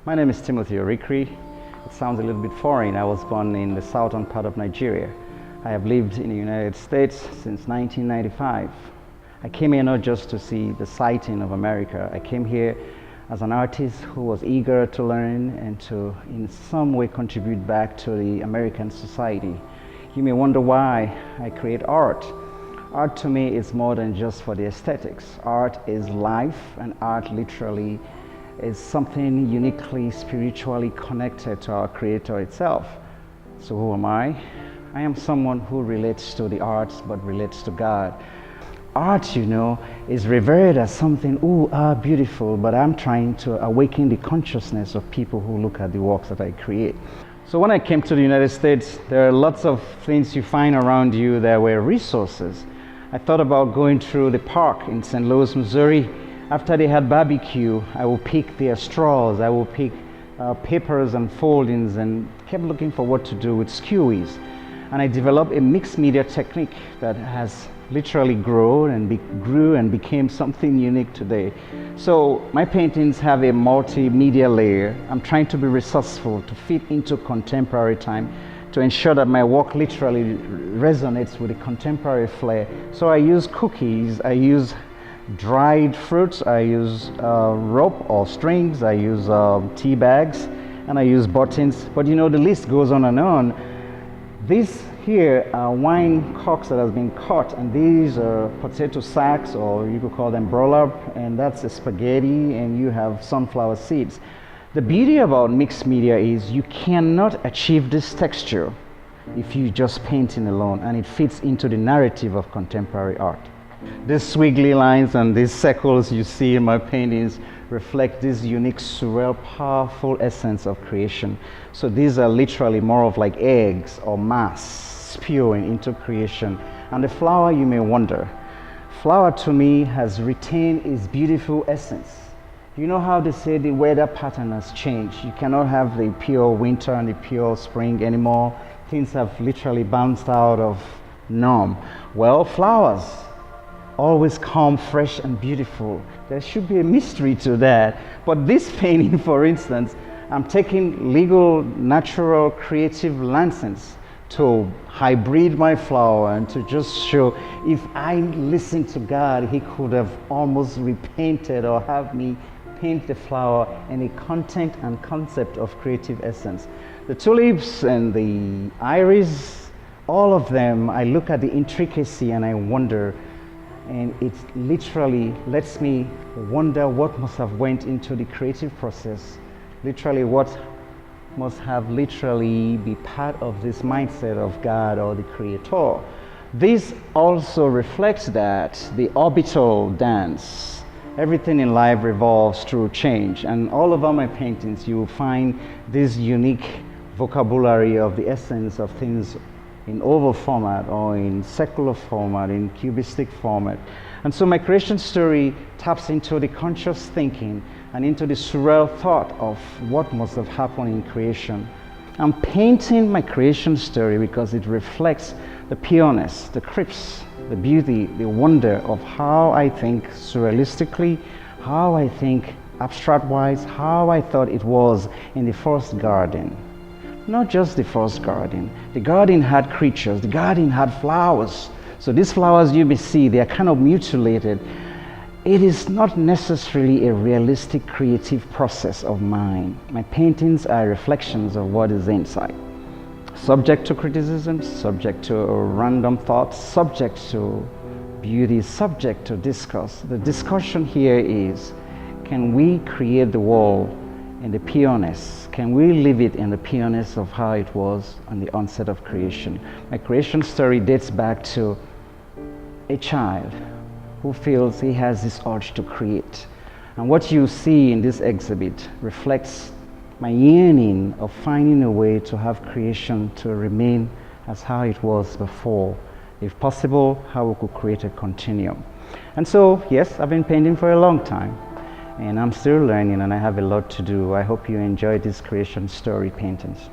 My name is Timothy Orikri. It sounds a little bit foreign. I was born in the southern part of Nigeria. I have lived in the United States since 1995. I came here not just to see the sighting of America. I came here as an artist who was eager to learn and to in some way contribute back to the American society. You may wonder why I create art. Art to me is more than just for the aesthetics. Art is life, and art literally is something uniquely spiritually connected to our Creator itself. So who am I? I am someone who relates to the arts but relates to God. Art, is revered as something, beautiful, but I'm trying to awaken the consciousness of people who look at the works that I create. So when I came to the United States, there are lots of things you find around you that were resources. I thought about going through the park in St. Louis, Missouri. After they had barbecue, I would pick their straws, I would pick papers and foldings, and kept looking for what to do with skewies. And I developed a mixed media technique that has literally grew and became something unique today. So my paintings have a multimedia layer. I'm trying to be resourceful to fit into contemporary time, to ensure that my work literally resonates with the contemporary flair. So I use cookies, I use dried fruits, I use rope or strings, I use tea bags, and I use buttons. But the list goes on and on. These here are wine corks that has been cut, and these are potato sacks, or you could call them burlap, and that's a spaghetti, and you have sunflower seeds. The beauty about mixed media is you cannot achieve this texture if you just painting alone, and it fits into the narrative of contemporary art. These squiggly lines and these circles you see in my paintings reflect this unique, surreal, powerful essence of creation. So these are literally more of like eggs or mass spewing into creation. And the flower, you may wonder, flower to me has retained its beautiful essence. You know how they say the weather pattern has changed. You cannot have the pure winter and the pure spring anymore. Things have literally bounced out of norm. Well, flowers always come fresh and beautiful. There should be a mystery to that. But this painting, for instance, I'm taking legal, natural, creative license to hybrid my flower and to just show if I listen to God, He could have almost repainted or have me paint the flower in a content and concept of creative essence. The tulips and the iris, all of them, I look at the intricacy and I wonder, and it literally lets me wonder what must have went into the creative process, literally what must have literally be part of this mindset of God or the Creator. This also reflects that the orbital dance, everything in life revolves through change, and all over my paintings you will find this unique vocabulary of the essence of things in oval format or in circular format, in cubistic format. And so my creation story taps into the conscious thinking and into the surreal thought of what must have happened in creation. I'm painting my creation story because it reflects the pureness, the crisp, the beauty, the wonder of how I think surrealistically, how I think abstract-wise, how I thought it was in the first garden. Not just the first garden. The garden had creatures, the garden had flowers. So these flowers you may see, they are kind of mutilated. It is not necessarily a realistic creative process of mine. My paintings are reflections of what is inside. Subject to criticism, subject to random thoughts, subject to beauty, subject to discourse. The discussion here is, can we create the world in the pureness? Can we live it in the pureness of how it was on the onset of creation? My creation story dates back to a child who feels he has this urge to create. And what you see in this exhibit reflects my yearning of finding a way to have creation to remain as how it was before. If possible, how we could create a continuum. And so, yes, I've been painting for a long time, and I'm still learning, and I have a lot to do. I hope you enjoy these creation story paintings.